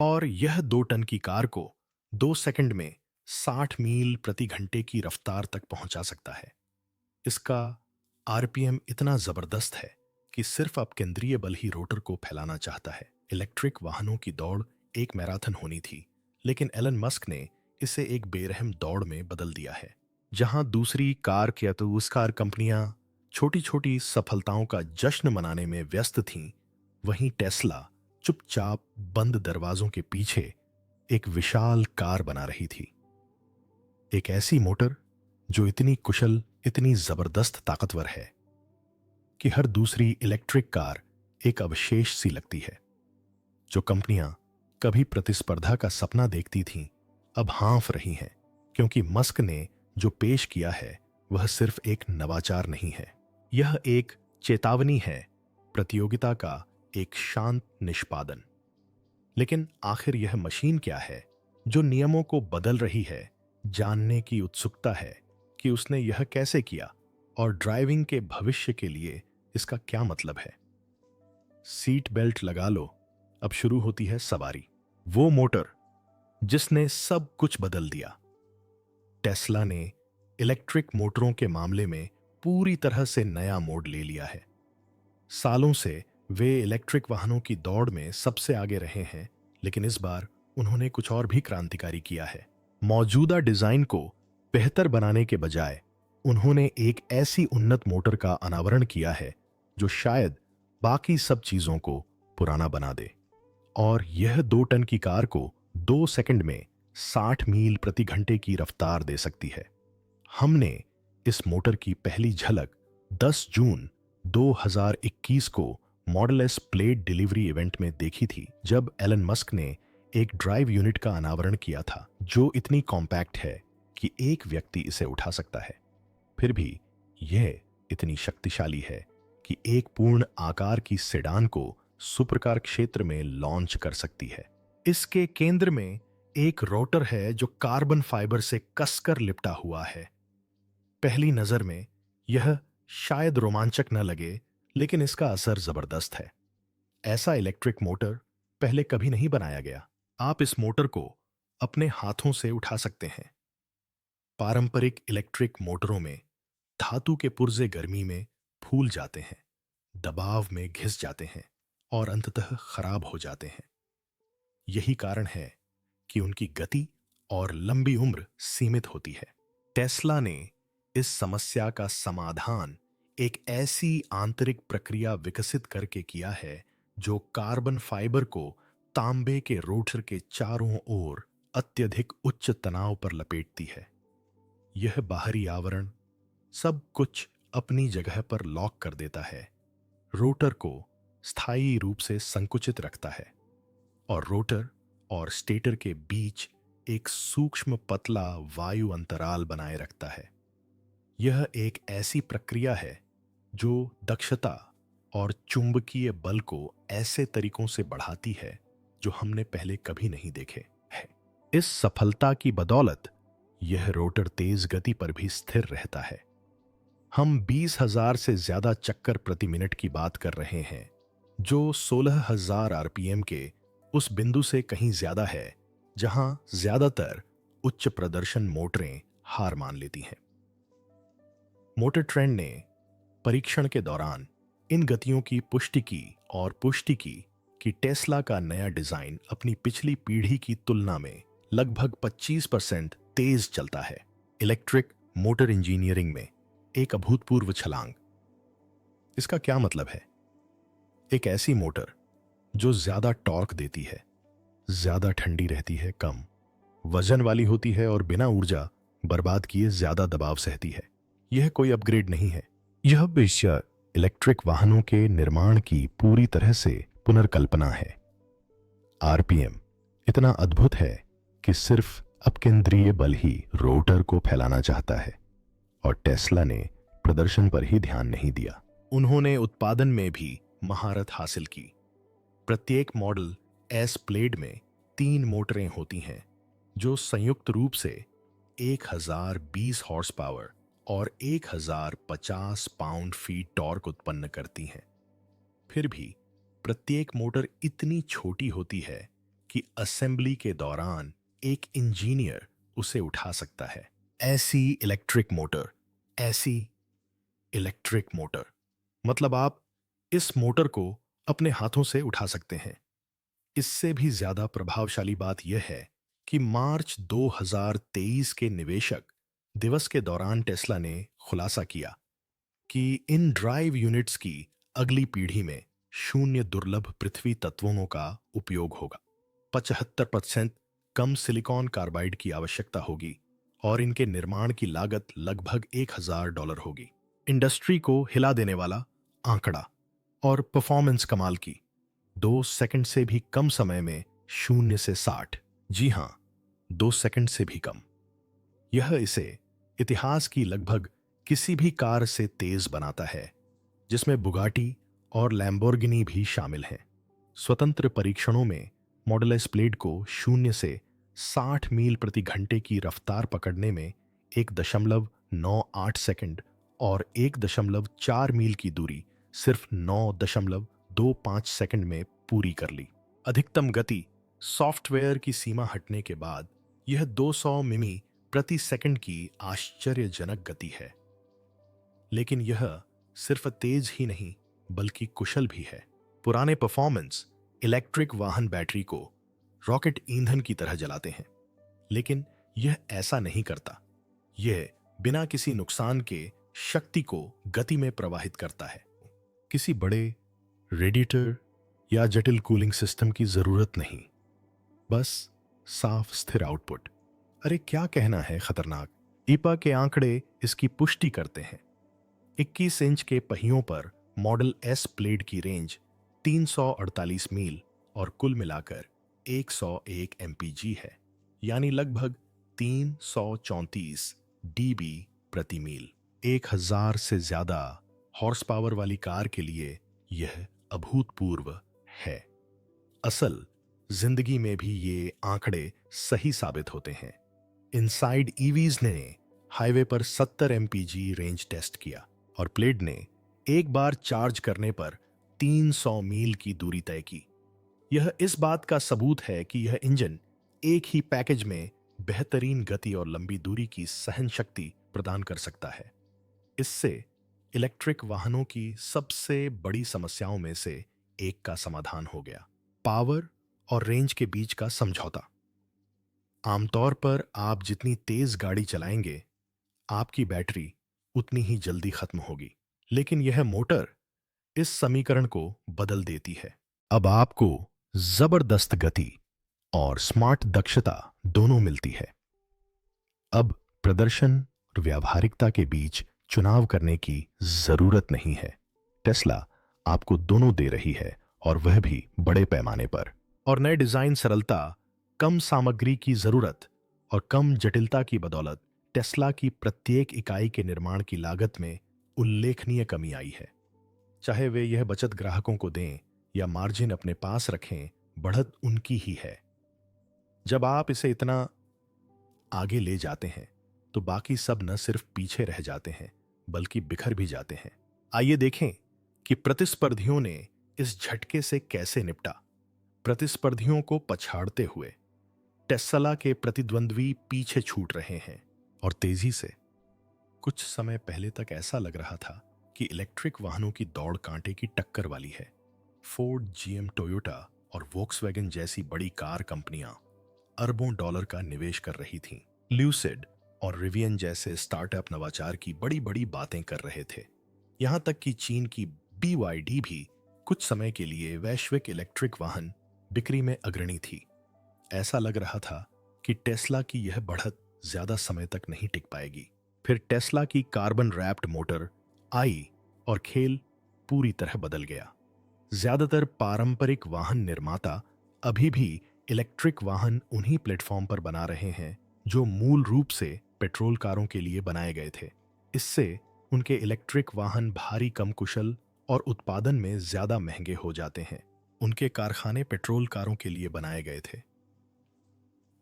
और यह 2 टन की कार को 2 सेकंड में 60 मील प्रति घंटे की रफ्तार तक पहुंचा सकता है। इसका आरपीएम इतना जबरदस्त है कि सिर्फ अब केंद्रीय बल ही रोटर को फैलाना चाहता है। इलेक्ट्रिक वाहनों की दौड़ एक मैराथन होनी थी, लेकिन एलन मस्क ने इसे एक बेरहम दौड़ में बदल दिया है। जहां दूसरी कार या तो उस कार कंपनियां छोटी छोटी सफलताओं का जश्न मनाने में व्यस्त थीं, वहीं टेस्ला चुपचाप बंद दरवाजों के पीछे एक विशाल कार बना रही थी। एक ऐसी मोटर जो इतनी कुशल, इतनी जबरदस्त ताकतवर है कि हर दूसरी इलेक्ट्रिक कार एक अवशेष सी लगती है। जो कंपनियां कभी प्रतिस्पर्धा का सपना देखती थीं, अब हाँफ रही हैं, क्योंकि मस्क ने जो पेश किया है वह सिर्फ एक नवाचार नहीं है, यह एक चेतावनी है, प्रतियोगिता का एक शांत निष्पादन। लेकिन आखिर यह मशीन क्या है जो नियमों को बदल रही है? जानने की उत्सुकता है कि उसने यह कैसे किया और ड्राइविंग के भविष्य के लिए इसका क्या मतलब है। सीट बेल्ट लगा लो, अब शुरू होती है सवारी। वो मोटर जिसने सब कुछ बदल दिया। टेस्ला ने इलेक्ट्रिक मोटरों के मामले में पूरी तरह से नया मोड़ ले लिया है। सालों से वे इलेक्ट्रिक वाहनों की दौड़ में सबसे आगे रहे हैं, लेकिन इस बार उन्होंने कुछ और भी क्रांतिकारी किया है। मौजूदा डिजाइन को बेहतर बनाने के बजाय उन्होंने एक ऐसी उन्नत मोटर का अनावरण किया है जो शायद बाकी सब चीजों को पुराना बना दे। और यह 2 टन की कार को 2 सेकंड में 60 मील प्रति घंटे की रफ्तार दे सकती है। हमने इस मोटर की पहली झलक 10 जून 2021 को model S plate delivery event में देखी थी, जब एलन मस्क ने एक ड्राइव यूनिट का अनावरण किया था जो इतनी कॉम्पैक्ट है कि एक व्यक्ति इसे उठा सकता है। फिर भी यह इतनी शक्तिशाली है कि एक पूर्ण आकार की सेडान को सुपरकार क्षेत्र में लॉन्च कर सकती है। इसके केंद्र में एक रोटर है जो कार्बन फाइबर से कसकर लिपटा हुआ है। पहली नजर में यह शायद रोमांचक न लगे, लेकिन इसका असर जबरदस्त है। ऐसा इलेक्ट्रिक मोटर पहले कभी नहीं बनाया गया। आप इस मोटर को अपने हाथों से उठा सकते हैं। पारंपरिक इलेक्ट्रिक मोटरों में धातु के पुर्जे गर्मी में फूल जाते हैं, दबाव में घिस जाते हैं और अंततः खराब हो जाते हैं। यही कारण है कि उनकी गति और लंबी उम्र सीमित होती है। टेस्ला ने इस समस्या का समाधान एक ऐसी आंतरिक प्रक्रिया विकसित करके किया है जो कार्बन फाइबर को तांबे के रोटर के चारों ओर अत्यधिक उच्च तनाव पर लपेटती है। यह बाहरी आवरण सब कुछ अपनी जगह पर लॉक कर देता है, रोटर को स्थायी रूप से संकुचित रखता है और रोटर और स्टेटर के बीच एक सूक्ष्म पतला वायु अंतराल बनाए रखता है। यह एक ऐसी प्रक्रिया है जो दक्षता और चुंबकीय बल को ऐसे तरीकों से बढ़ाती है जो हमने पहले कभी नहीं देखे हैं। इस सफलता की बदौलत यह रोटर तेज गति पर भी स्थिर रहता है। हम 20,000 से ज्यादा चक्कर प्रति मिनट की बात कर रहे हैं, जो 16,000 आरपीएम के उस बिंदु से कहीं ज्यादा है जहां ज्यादातर उच्च प्रदर्शन मोटरें हार मान लेती हैं। मोटर ट्रेंड ने परीक्षण के दौरान इन गतियों की पुष्टि की और पुष्टि की कि टेस्ला का नया डिजाइन अपनी पिछली पीढ़ी की तुलना में लगभग 25% तेज चलता है। इलेक्ट्रिक मोटर इंजीनियरिंग में एक अभूतपूर्व छलांग। इसका क्या मतलब है? एक ऐसी मोटर जो ज्यादा टॉर्क देती है, ज्यादा ठंडी रहती है, कम वजन वाली होती है और बिना ऊर्जा बर्बाद किए ज्यादा दबाव सहती है। यह कोई अपग्रेड नहीं है, यह बेशक इलेक्ट्रिक वाहनों के निर्माण की पूरी तरह से पुनर्कल्पना है। आरपीएम इतना अद्भुत है कि सिर्फ अब केंद्रीय बल ही रोटर को फैलाना चाहता है और टेस्ला ने प्रदर्शन पर ही ध्यान नहीं दिया। उन्होंने उत्पादन में भी महारत हासिल की। प्रत्येक मॉडल एस प्लेड में 3 मोटरें होती हैं जो संयुक्त रूप से 1020 हॉर्स पावर और 1050 पाउंड फीट टॉर्क उत्पन्न करती हैं। फिर भी प्रत्येक मोटर इतनी छोटी होती है कि असेंबली के दौरान एक इंजीनियर उसे उठा सकता है। ऐसी इलेक्ट्रिक मोटर, ऐसी इलेक्ट्रिक मोटर, मतलब आप इस मोटर को अपने हाथों से उठा सकते हैं। इससे भी ज्यादा प्रभावशाली बात यह है कि मार्च 2023 के निवेशक दिवस के दौरान टेस्ला ने खुलासा किया कि इन ड्राइव यूनिट्स की अगली पीढ़ी में शून्य दुर्लभ पृथ्वी तत्वों का उपयोग होगा। 75% कम सिलिकॉन कार्बाइड की आवश्यकता होगी और इनके निर्माण की लागत लगभग $1000 होगी। इंडस्ट्री को हिला देने वाला आंकड़ा और परफॉर्मेंस कमाल की। 2 सेकंड से भी कम समय में 0 से 60, जी हां, 2 सेकंड से भी कम। यह इसे इतिहास की लगभग किसी भी कार से तेज बनाता है, जिसमें बुगाटी और लैम्बोर्गिनी भी शामिल हैं। स्वतंत्र परीक्षणों में मॉडल एस प्लेड को 0 से 60 मील प्रति घंटे की रफ्तार पकड़ने में 1.98 सेकंड और 1.4 मील की दूरी सिर्फ 9.25 सेकंड में पूरी कर ली। अधिकतम गति सॉफ्टवेयर की सीमा हटने के बाद यह 200 मिमी प्रति सेकंड की आश्चर्यजनक गति है। लेकिन यह सिर्फ तेज ही नहीं बल्कि कुशल भी है। पुराने परफॉर्मेंस इलेक्ट्रिक वाहन बैटरी को रॉकेट ईंधन की तरह जलाते हैं, लेकिन यह ऐसा नहीं करता। यह बिना किसी नुकसान के शक्ति को गति में प्रवाहित करता है। किसी बड़े रेडिएटर या जटिल कूलिंग सिस्टम की जरूरत नहीं, बस साफ स्थिर आउटपुट। अरे क्या कहना है, खतरनाक। ईपा के आंकड़े इसकी पुष्टि करते हैं। 21 इंच के पहियों पर मॉडल एस प्लेड की रेंज 348 मील और कुल मिलाकर 101 एमपीजी है, यानी लगभग 334 डीबी प्रति मील। 1000 से ज्यादा हॉर्स पावर वाली कार के लिए यह अभूतपूर्व है। असल जिंदगी में भी ये आंकड़े सही साबित होते हैं। इनसाइड ईवीज ने हाईवे पर 70 एमपीजी रेंज टेस्ट किया और प्लेड ने एक बार चार्ज करने पर 300 मील की दूरी तय की। यह इस बात का सबूत है कि यह इंजन एक ही पैकेज में बेहतरीन गति और लंबी दूरी की सहन शक्ति प्रदान कर सकता है। इससे इलेक्ट्रिक वाहनों की सबसे बड़ी समस्याओं में से एक का समाधान हो गया, पावर और रेंज के बीच का समझौता। आमतौर पर आप जितनी तेज गाड़ी चलाएंगे, आपकी बैटरी उतनी ही जल्दी खत्म होगी, लेकिन यह मोटर इस समीकरण को बदल देती है। अब आपको जबरदस्त गति और स्मार्ट दक्षता दोनों मिलती है। अब प्रदर्शन और व्यावहारिकता के बीच चुनाव करने की जरूरत नहीं है। टेस्ला आपको दोनों दे रही है, और वह भी बड़े पैमाने पर। और नए डिजाइन, सरलता, कम सामग्री की जरूरत और कम जटिलता की बदौलत टेस्ला की प्रत्येक इकाई के निर्माण की लागत में उल्लेखनीय कमी आई है। चाहे वे यह बचत ग्राहकों को दें या मार्जिन अपने पास रखें, बढ़त उनकी ही है। जब आप इसे इतना आगे ले जाते हैं तो बाकी सब न सिर्फ पीछे रह जाते हैं बल्कि बिखर भी जाते हैं। आइए देखें कि प्रतिस्पर्धियों ने इस झटके से कैसे निपटा। प्रतिस्पर्धियों को पछाड़ते हुए टेस्ला के प्रतिद्वंद्वी पीछे छूट रहे हैं, और तेजी से। कुछ समय पहले तक ऐसा लग रहा था कि इलेक्ट्रिक वाहनों की दौड़ कांटे की टक्कर वाली है। फोर्ड, जीएम, टोयोटा और वोक्सवैगन जैसी बड़ी कार कंपनियां अरबों डॉलर का निवेश कर रही थीं। ल्यूसिड और रिवियन जैसे स्टार्टअप नवाचार की बड़ी बड़ी बातें कर रहे थे। यहां तक कि चीन की BYD भी कुछ समय के लिए वैश्विक इलेक्ट्रिक वाहन बिक्री में अग्रणी थी। ऐसा लग रहा था कि टेस्ला की यह बढ़त ज्यादा समय तक नहीं टिक पाएगी। फिर टेस्ला की कार्बन रैप्ड मोटर आई और खेल पूरी तरह बदल गया। ज्यादातर पारंपरिक वाहन निर्माता अभी भी इलेक्ट्रिक वाहन उन्हीं प्लेटफॉर्म पर बना रहे हैं जो मूल रूप से पेट्रोल कारों के लिए बनाए गए थे। इससे उनके इलेक्ट्रिक वाहन भारी, कम कुशल और उत्पादन में ज्यादा महंगे हो जाते हैं। उनके कारखाने पेट्रोल कारों के लिए बनाए गए थे,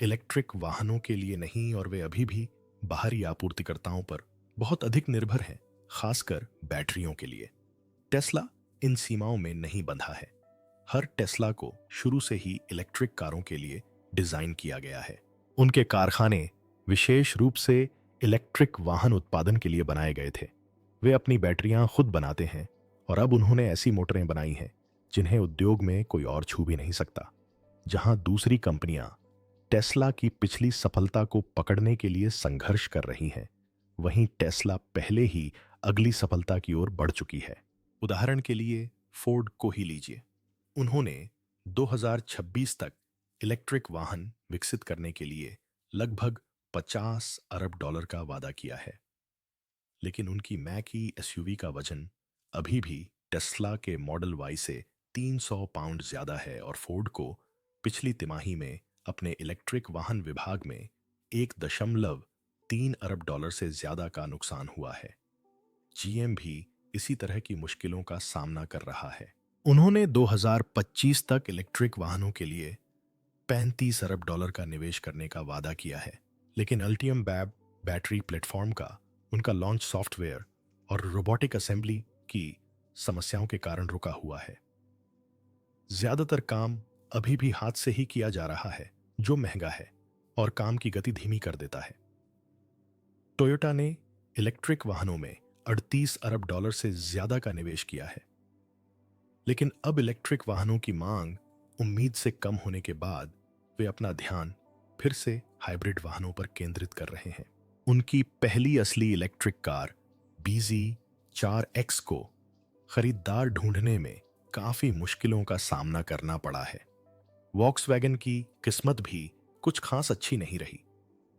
इलेक्ट्रिक वाहनों के लिए नहीं, और वे अभी भी बाहरी आपूर्तिकर्ताओं पर बहुत अधिक निर्भर हैं, खासकर बैटरियों के लिए। टेस्ला इन सीमाओं में नहीं बंधा है। हर टेस्ला को शुरू से ही इलेक्ट्रिक कारों के लिए डिजाइन किया गया है। उनके कारखाने विशेष रूप से इलेक्ट्रिक वाहन उत्पादन के लिए बनाए गए थे। वे अपनी बैटरियां खुद बनाते हैं और अब उन्होंने ऐसी मोटरें बनाई हैं जिन्हें उद्योग में कोई और छू भी नहीं सकता। जहां दूसरी कंपनियां टेस्ला की पिछली सफलता को पकड़ने के लिए संघर्ष कर रही हैं, वहीं टेस्ला पहले ही अगली सफलता की ओर बढ़ चुकी है। उदाहरण के लिए फोर्ड को ही लीजिए। उन्होंने 2026 तक इलेक्ट्रिक वाहन विकसित करने के लिए लगभग 50 अरब डॉलर का वादा किया है, लेकिन उनकी मैकी एसयूवी का वजन अभी भी टेस्ला के मॉडल वाई से 300 पाउंड ज्यादा है और फोर्ड को पिछली तिमाही में अपने इलेक्ट्रिक वाहन विभाग में 1.3 अरब डॉलर से ज्यादा का नुकसान हुआ है। जीएम भी इसी तरह की मुश्किलों का सामना कर रहा है। उन्होंने 2025 तक इलेक्ट्रिक वाहनों के लिए 35 अरब डॉलर का निवेश करने का वादा किया है, लेकिन अल्टियम बैब बैटरी प्लेटफॉर्म का उनका लॉन्च सॉफ्टवेयर और रोबोटिक असेंबली की समस्याओं के कारण रुका हुआ है। ज्यादातर काम अभी भी हाथ से ही किया जा रहा है, जो महंगा है और काम की गति धीमी कर देता है। टोयोटा ने इलेक्ट्रिक वाहनों में 38 अरब डॉलर से ज्यादा का निवेश किया है, लेकिन अब इलेक्ट्रिक वाहनों की मांग उम्मीद से कम होने के बाद वे अपना ध्यान फिर से हाइब्रिड वाहनों पर केंद्रित कर रहे हैं। उनकी पहली असली इलेक्ट्रिक कार BZ4X को खरीदार ढूंढने में काफी मुश्किलों का सामना करना पड़ा है। वॉक्सवैगन की किस्मत भी कुछ खास अच्छी नहीं रही।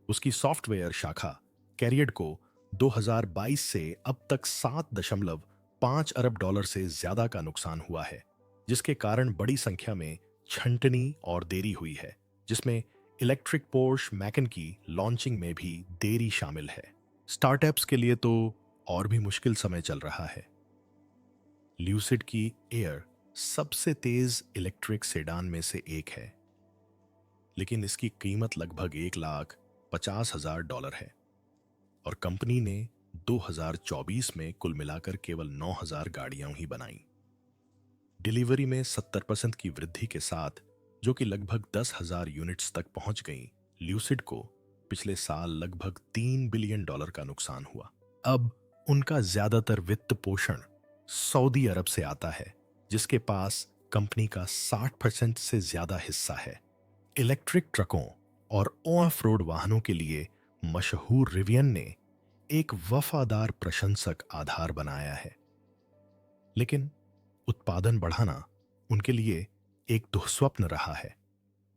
उसकी सॉफ्टवेयर शाखा कैरियड को 2022 से अब तक 7.5 अरब डॉलर से ज्यादा का नुकसान हुआ है, जिसके कारण बड़ी संख्या में छंटनी और देरी हुई है, जिसमें इलेक्ट्रिक पोर्श मैकन की लॉन्चिंग में भी देरी शामिल है। स्टार्टअप्स के लिए तो और भी मुश्किल समय चल रहा है। ल्यूसिड की एयर सबसे तेज इलेक्ट्रिक सेडान में से एक है, लेकिन इसकी कीमत लगभग $1,50,000 है और कंपनी ने 2024 में कुल मिलाकर केवल 9,000 गाड़ियां ही बनाई। डिलीवरी में 70% की वृद्धि के साथ, जो कि लगभग 10,000 यूनिट्स तक पहुंच गई, ल्यूसिड को पिछले साल लगभग $3 बिलियन का नुकसान हुआ। अब उनका ज्यादातर वित्त पोषण सऊदी अरब से आता है, जिसके पास कंपनी का 60% से ज्यादा हिस्सा है। इलेक्ट्रिक ट्रकों और ऑफ रोड वाहनों के लिए मशहूर रिवियन ने एक वफादार प्रशंसक आधार बनाया है, लेकिन उत्पादन बढ़ाना उनके लिए एक दुःस्वप्न रहा है।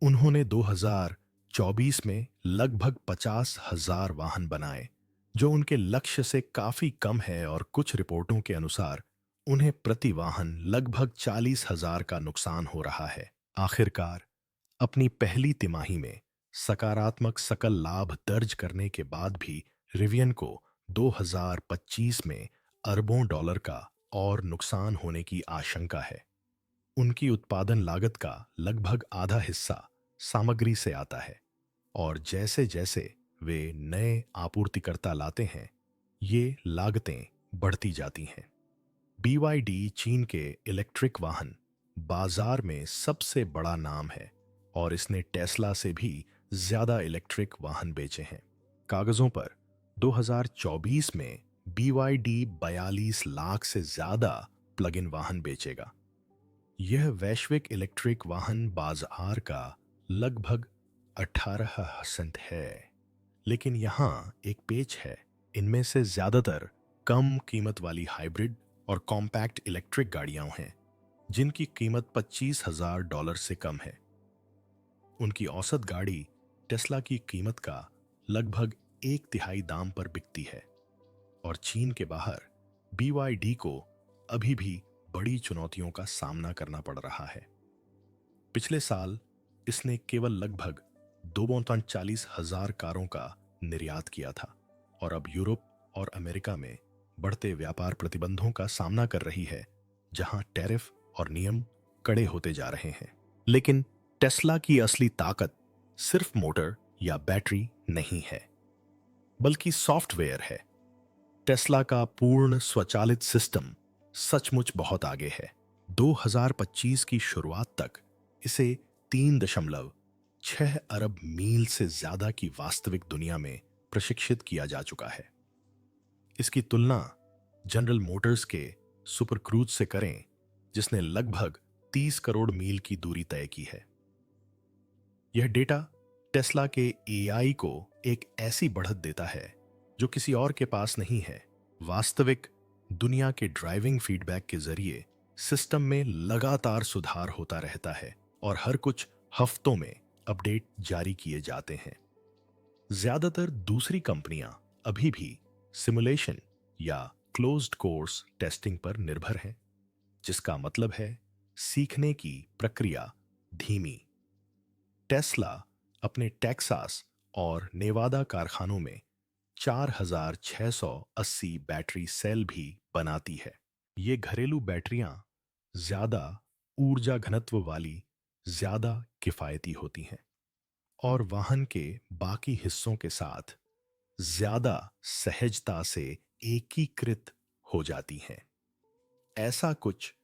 उन्होंने 2024 में लगभग 50,000 वाहन बनाए, जो उनके लक्ष्य से काफी कम है और कुछ रिपोर्टों के अनुसार उन्हें प्रति वाहन लगभग 40,000 का नुकसान हो रहा है। आखिरकार अपनी पहली तिमाही में सकारात्मक सकल लाभ दर्ज करने के बाद भी रिवियन को 2025 में अरबों डॉलर का और नुकसान होने की आशंका है। उनकी उत्पादन लागत का लगभग आधा हिस्सा सामग्री से आता है और जैसे जैसे वे नए आपूर्तिकर्ता लाते हैं, ये लागतें बढ़ती जाती हैं। BYD चीन के इलेक्ट्रिक वाहन बाजार में सबसे बड़ा नाम है और इसने टेस्ला से भी ज्यादा इलेक्ट्रिक वाहन बेचे हैं। कागजों पर 2024 में BYD 42 लाख से ज्यादा प्लग इन वाहन बेचेगा। यह वैश्विक इलेक्ट्रिक वाहन बाजार का लगभग 18% है, लेकिन यहाँ एक पेच है। इनमें से ज्यादातर कम कीमत वाली हाइब्रिड और कॉम्पैक्ट इलेक्ट्रिक गाड़ियां हैं, जिनकी कीमत $25,000 से कम है। उनकी औसत गाड़ी टेस्ला की कीमत का लगभग 1/3 दाम पर बिकती है और चीन के बाहर BYD को अभी भी बड़ी चुनौतियों का सामना करना पड़ रहा है। पिछले साल इसने केवल लगभग 2,40,000 कारों का निर्यात किया था और अब यूरोप और अमेरिका में बढ़ते व्यापार प्रतिबंधों का सामना कर रही है, जहां टैरिफ और नियम कड़े होते जा रहे हैं। लेकिन टेस्ला की असली ताकत सिर्फ मोटर या बैटरी नहीं है, बल्कि सॉफ्टवेयर है। टेस्ला का पूर्ण स्वचालित सिस्टम सचमुच बहुत आगे है। 2025 की शुरुआत तक इसे 3.6 अरब मील से ज्यादा की वास्तविक दुनिया में प्रशिक्षित किया जा चुका है। इसकी तुलना जनरल मोटर्स के सुपर क्रूज से करें, जिसने लगभग 30 करोड़ मील की दूरी तय की है। यह डेटा टेस्ला के एआई को एक ऐसी बढ़त देता है जो किसी और के पास नहीं है। वास्तविक दुनिया के ड्राइविंग फीडबैक के जरिए सिस्टम में लगातार सुधार होता रहता है और हर कुछ हफ्तों में अपडेट जारी किए जाते हैं। ज्यादातर दूसरी कंपनियां अभी भी सिमुलेशन या क्लोज्ड कोर्स टेस्टिंग पर निर्भर हैं, जिसका मतलब है सीखने की प्रक्रिया धीमी। टेस्ला अपने टेक्सास और नेवादा कारखानों में 4,680 बैटरी सेल भी बनाती है। ये घरेलू बैटरियां ज्यादा ऊर्जा घनत्व वाली, ज्यादा किफायती होती हैं और वाहन के बाकी हिस्सों के साथ ज्यादा सहजता से एकीकृत हो जाती हैं। ऐसा कुछ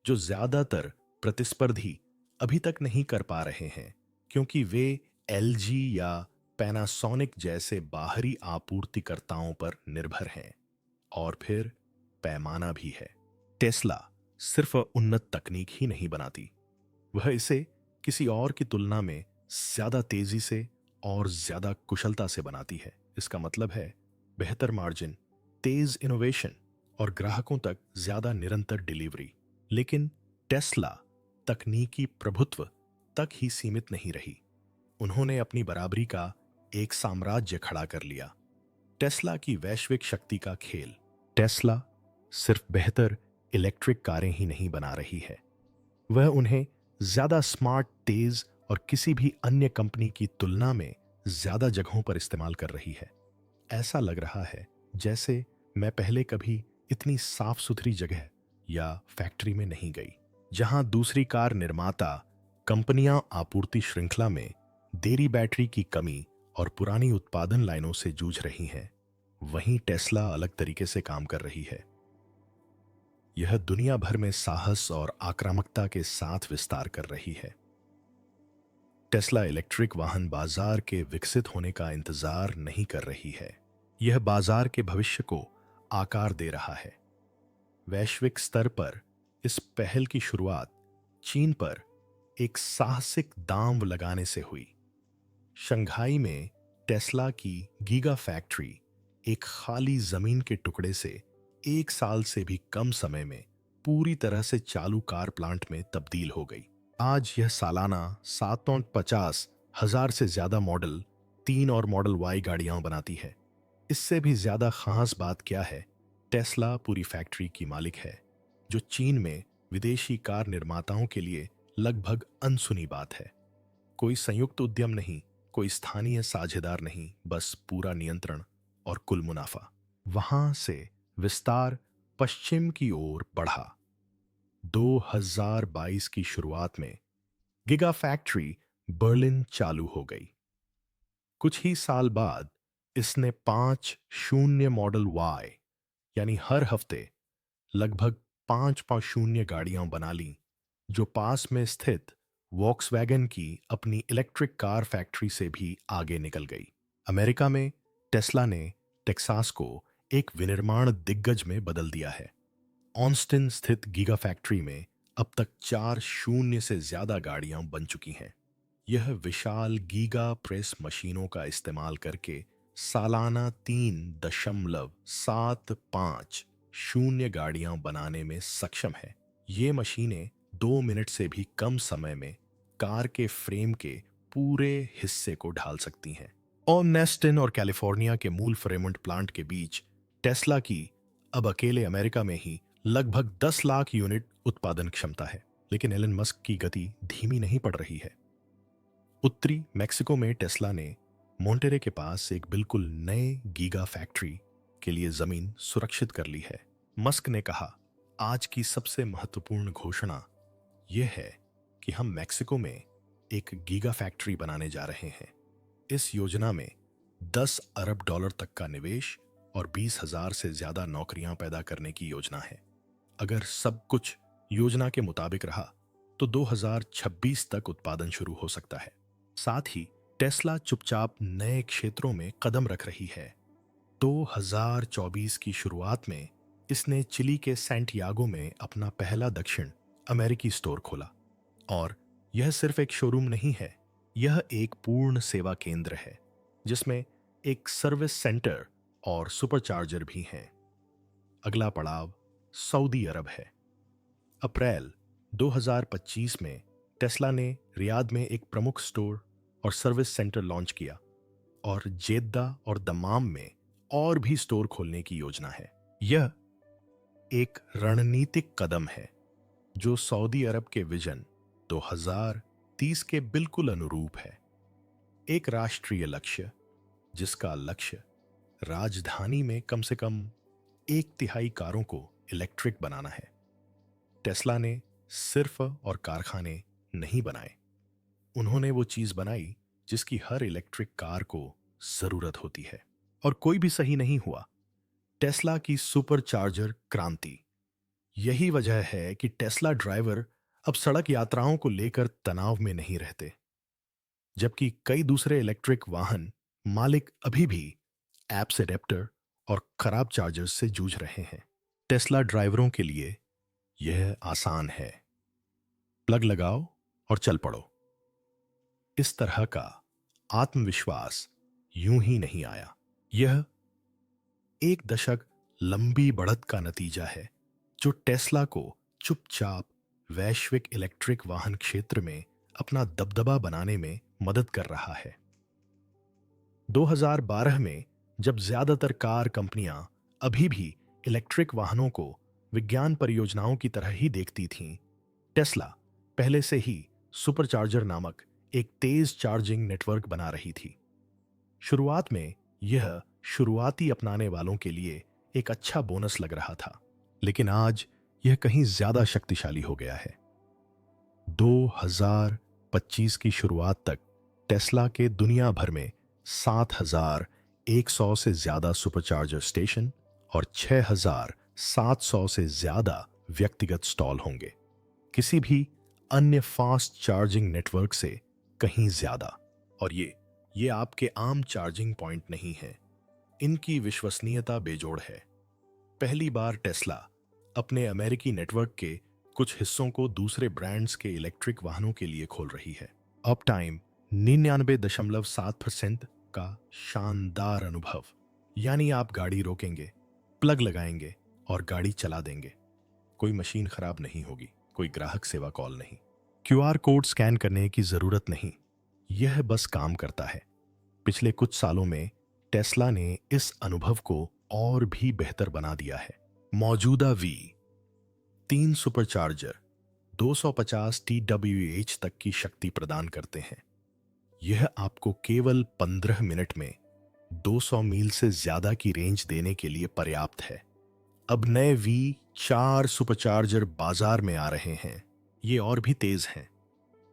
जो ज्यादातर प्रतिस्पर्धी अभी तक नहीं कर पा रहे हैं, क्योंकि वे एलजी या पैनासोनिक जैसे बाहरी आपूर्तिकर्ताओं पर निर्भर हैं। और फिर पैमाना भी है। टेस्ला सिर्फ उन्नत तकनीक ही नहीं बनाती, वह इसे किसी और की तुलना में ज्यादा तेजी से और ज्यादा कुशलता से बनाती है। इसका मतलब है बेहतर मार्जिन, तेज इनोवेशन और ग्राहकों तक ज्यादा निरंतर डिलीवरी। लेकिन टेस्ला तकनीकी प्रभुत्व तक ही सीमित नहीं रही। उन्होंने अपनी बराबरी का एक साम्राज्य खड़ा कर लिया। टेस्ला की वैश्विक शक्ति का खेल। टेस्ला सिर्फ बेहतर इलेक्ट्रिक कारें ही नहीं बना रही है, वह उन्हें ज्यादा स्मार्ट, तेज और किसी भी अन्य कंपनी की तुलना में ज्यादा जगहों पर इस्तेमाल कर रही है। ऐसा लग रहा है जैसे मैं पहले कभी इतनी साफ सुथरी जगह या फैक्ट्री में नहीं गई, जहां दूसरी कार निर्माता कंपनियां आपूर्ति श्रृंखला में देरी, बैटरी की कमी और पुरानी उत्पादन लाइनों से जूझ रही हैं। वहीं टेस्ला अलग तरीके से काम कर रही है। यह दुनिया भर में साहस और आक्रामकता के साथ विस्तार कर रही है। टेस्ला इलेक्ट्रिक वाहन बाजार के विकसित होने का इंतजार नहीं कर रही है, यह बाजार के भविष्य को आकार दे रहा है। वैश्विक स्तर पर इस पहल की शुरुआत चीन पर एक साहसिक दांव लगाने से हुई। शंघाई में टेस्ला की गीगा फैक्ट्री एक खाली जमीन के टुकड़े से 1 साल से भी कम समय में पूरी तरह से चालू कार प्लांट में तब्दील हो गई। आज यह सालाना 750,000 से ज्यादा मॉडल 3 और मॉडल वाई गाड़ियां बनाती है। इससे भी ज्यादा खास बात क्या है, टेस्ला पूरी फैक्ट्री की मालिक है, जो चीन में विदेशी कार निर्माताओं के लिए लगभग अनसुनी बात है। कोई संयुक्त उद्यम नहीं, कोई स्थानीय साझेदार नहीं, बस पूरा नियंत्रण और कुल मुनाफा। वहां से विस्तार पश्चिम की ओर बढ़ा। 2022 की शुरुआत में गिगा फैक्ट्री बर्लिन चालू हो गई। कुछ ही साल बाद इसने 5 मॉडल वाई, यानी हर हफ्ते लगभग 5 गाड़ियां बना ली, जो पास में स्थित वॉक्सवैगन की अपनी इलेक्ट्रिक कार फैक्ट्री से भी आगे निकल गई। अमेरिका में टेस्ला ने टेक्सास को एक विनिर्माण दिग्गज में बदल दिया है। ऑस्टिन स्थित गीगा फैक्ट्री में अब तक 4 से ज्यादा गाड़ियां बन चुकी हैं। यह विशाल गीगा प्रेस मशीनों का इस्तेमाल करके सालाना 3.75 गाड़ियां बनाने में सक्षम है। ये मशीनें 2 मिनट से भी कम समय में कार के फ्रेम के पूरे हिस्से को ढाल सकती हैं। ऑनेस्टिन और कैलिफोर्निया के मूल फ्रेमंट प्लांट के बीच टेस्ला की अब अकेले अमेरिका में ही लगभग 10 लाख यूनिट उत्पादन क्षमता है। लेकिन एलन मस्क की गति धीमी नहीं पड़ रही है। उत्तरी मेक्सिको में टेस्ला ने मोंटेरे के पास एक बिल्कुल नए गीगा फैक्ट्री के लिए जमीन सुरक्षित कर ली है। मस्क ने कहा, आज की सबसे महत्वपूर्ण घोषणा यह है कि हम मेक्सिको में एक गीगा फैक्ट्री बनाने जा रहे हैं। इस योजना में 10 अरब डॉलर तक का निवेश और 20,000 से ज्यादा नौकरियां पैदा करने की योजना है। अगर सब कुछ योजना के मुताबिक रहा तो 2026 तक उत्पादन शुरू हो सकता है। साथ ही टेस्ला चुपचाप नए क्षेत्रों में कदम रख रही है। 2024 की शुरुआत में इसने चिली के सैंटियागो में अपना पहला दक्षिण अमेरिकी स्टोर खोला। और यह सिर्फ एक शोरूम नहीं है, यह एक पूर्ण सेवा केंद्र है जिसमें एक सर्विस सेंटर और सुपरचार्जर भी हैं। अगला पड़ाव सऊदी अरब है। अप्रैल 2025 में टेस्ला ने रियाद में एक प्रमुख स्टोर और सर्विस सेंटर लॉन्च किया और जेद्दा और दमाम में और भी स्टोर खोलने की योजना है। यह एक रणनीतिक कदम है जो सऊदी अरब के विजन 2030 के बिल्कुल अनुरूप है। एक राष्ट्रीय लक्ष्य जिसका लक्ष्य राजधानी में कम से कम 1/3 कारों को इलेक्ट्रिक बनाना है। टेस्ला ने सिर्फ और कारखाने नहीं बनाए, उन्होंने वो चीज बनाई जिसकी हर इलेक्ट्रिक कार को जरूरत होती है। और कोई भी सही नहीं हुआ। टेस्ला की सुपरचार्जर क्रांति। यही वजह है कि टेस्ला ड्राइवर अब सड़क यात्राओं को लेकर तनाव में नहीं रहते, जबकि कई दूसरे इलेक्ट्रिक वाहन मालिक अभी भी ऐप्स एडेप्टर और खराब चार्जर्स से जूझ रहे हैं। टेस्ला ड्राइवरों के लिए यह आसान है, प्लग लगाओ और चल पड़ो। इस तरह का आत्मविश्वास यूं ही नहीं आया। यह एक दशक लंबी बढ़त का नतीजा है जो टेस्ला को चुपचाप वैश्विक इलेक्ट्रिक वाहन क्षेत्र में अपना दबदबा बनाने में मदद कर रहा है। 2012 में जब ज्यादातर कार कंपनियां अभी भी इलेक्ट्रिक वाहनों को विज्ञान परियोजनाओं की तरह ही देखती थीं, टेस्ला पहले से ही सुपरचार्जर नामक एक तेज चार्जिंग नेटवर्क बना रही थी। शुरुआत में यह शुरुआती अपनाने वालों के लिए एक अच्छा बोनस लग रहा था, लेकिन आज यह कहीं ज्यादा शक्तिशाली हो गया है। 2025 की शुरुआत तक टेस्ला के दुनिया भर में 7,100 से ज्यादा सुपरचार्जर स्टेशन और 6,700 से ज्यादा व्यक्तिगत स्टॉल होंगे, किसी भी अन्य फास्ट चार्जिंग नेटवर्क से कहीं ज्यादा। और ये आपके आम चार्जिंग पॉइंट नहीं है, इनकी विश्वसनीयता बेजोड़ है। पहली बार टेस्ला अपने अमेरिकी नेटवर्क के कुछ हिस्सों को दूसरे ब्रांड्स के इलेक्ट्रिक वाहनों के लिए खोल रही है। अप टाइम 99.7% का शानदार अनुभव, यानी आप गाड़ी रोकेंगे, प्लग लगाएंगे और गाड़ी चला देंगे। कोई मशीन खराब नहीं होगी, कोई ग्राहक सेवा कॉल नहीं, QR कोड स्कैन करने की जरूरत नहीं, यह बस काम करता है। पिछले कुछ सालों में टेस्ला ने इस अनुभव को और भी बेहतर बना दिया है। मौजूदा V3 सुपरचार्जर 250 TWh तक की शक्ति प्रदान करते हैं। यह आपको केवल 15 मिनट में 200 मील से ज्यादा की रेंज देने के लिए पर्याप्त है। अब नए V4 सुपरचार्जर बाजार में आ रहे हैं, ये और भी तेज हैं।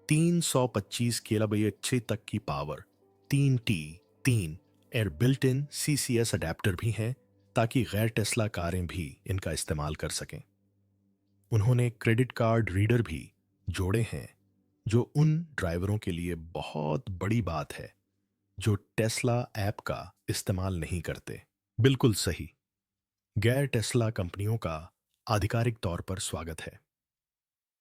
325 kWh तक की power, 3T3 air built in CCS adapter भी हैं ताकि गैर टेस्ला कारें भी इनका इस्तेमाल कर सकें। उन्होंने क्रेडिट कार्ड रीडर भी जोड़े हैं, जो उन ड्राइवरों के लिए बहुत बड़ी बात है जो टेस्ला ऐप का इस्तेमाल नहीं करते। बिल्कुल सही, गैर टेस्ला कंपनियों का आधिकारिक तौर पर स्वागत है।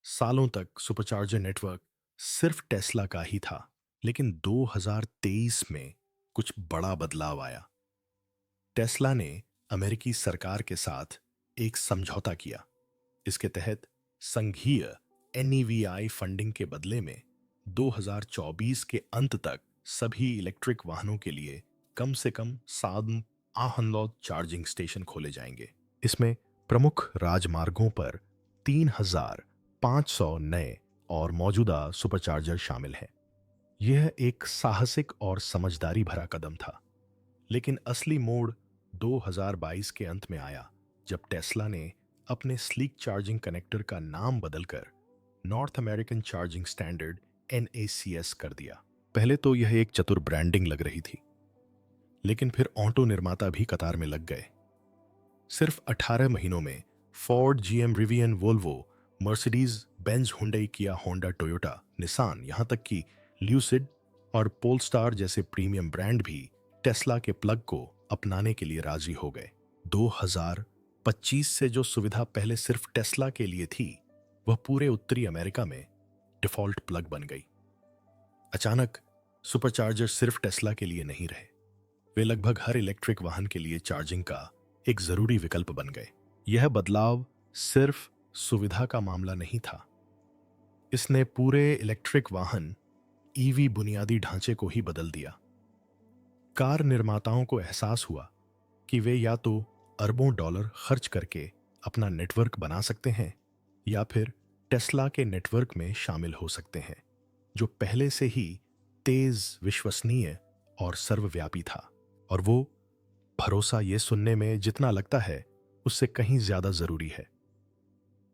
सालों तक सुपरचार्जर नेटवर्क सिर्फ टेस्ला का ही था, लेकिन 2023 में कुछ बड़ा बदलाव आया। टेस्ला ने अमेरिकी सरकार के साथ एक समझौता किया। इसके तहत संघीय NEVI फंडिंग के बदले में 2024 के अंत तक सभी इलेक्ट्रिक वाहनों के लिए कम से कम 700 चार्जिंग स्टेशन खोले जाएंगे। इसमें प्रमुख राजमार्गों पर 3,500 नए और मौजूदा सुपरचार्जर शामिल हैं। यह एक साहसिक और समझदारी भरा कदम था, लेकिन असली मोड़ 2022 के अंत में आया जब टेस्ला ने अपने स्लीक चार्जिंग कनेक्टर का नाम बदलकर north American charging standard NACS कर दिया। पहले तो यह एक चतुर ब्रांडिंग लग रही थी, लेकिन फिर ऑटो निर्माता भी कतार में लग गए। सिर्फ 18 महीनों में Ford, GM, Rivian, Volvo, Mercedes Benz, Hyundai, किया, होंडा, टोयोटा, निसान, यहां तक कि ल्यूसिड और पोलस्टार जैसे प्रीमियम ब्रांड भी टेस्ला के प्लग को अपनाने के लिए राजी हो गए। 2025 से जो सुविधा पहले सिर्फ टेस्ला के लिए थी, वह पूरे उत्तरी अमेरिका में डिफॉल्ट प्लग बन गई। अचानक सुपरचार्जर सिर्फ टेस्ला के लिए नहीं रहे, वे लगभग हर इलेक्ट्रिक वाहन के लिए चार्जिंग का एक जरूरी विकल्प बन गए। यह बदलाव सिर्फ सुविधा का मामला नहीं था, इसने पूरे इलेक्ट्रिक वाहन ईवी बुनियादी ढांचे को ही बदल दिया। कार निर्माताओं को एहसास हुआ कि वे या तो अरबों डॉलर खर्च करके अपना नेटवर्क बना सकते हैं या फिर टेस्ला के नेटवर्क में शामिल हो सकते हैं, जो पहले से ही तेज, विश्वसनीय और सर्वव्यापी था। और वो भरोसा ये सुनने में जितना लगता है उससे कहीं ज्यादा जरूरी है।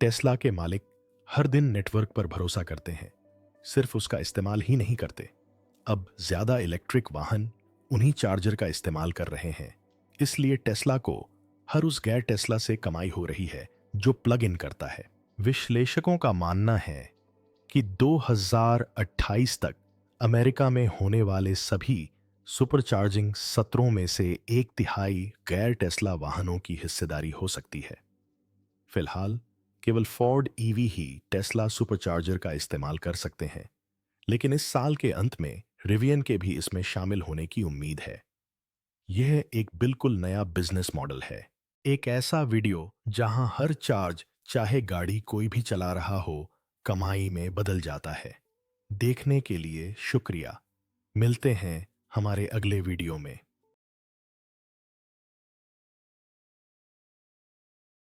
टेस्ला के मालिक हर दिन नेटवर्क पर भरोसा करते हैं, सिर्फ उसका इस्तेमाल ही नहीं करते। अब ज्यादा इलेक्ट्रिक वाहन उन्हीं चार्जर का इस्तेमाल कर रहे हैं, इसलिए टेस्ला को हर उस गैर टेस्ला से कमाई हो रही है जो प्लग इन करता है। विश्लेषकों का मानना है कि 2028 तक अमेरिका में होने वाले सभी सुपरचार्जिंग सत्रों में से 1/3 गैर टेस्ला वाहनों की हिस्सेदारी हो सकती है। फिलहाल केवल फोर्ड ईवी ही टेस्ला सुपरचार्जर का इस्तेमाल कर सकते हैं, लेकिन इस साल के अंत में रिवियन के भी इसमें शामिल होने की उम्मीद है। यह एक बिल्कुल नया बिजनेस मॉडल है, एक ऐसा वीडियो जहां हर चार्ज, चाहे गाड़ी कोई भी चला रहा हो, कमाई में बदल जाता है। देखने के लिए शुक्रिया। मिलते हैं हमारे अगले वीडियो में।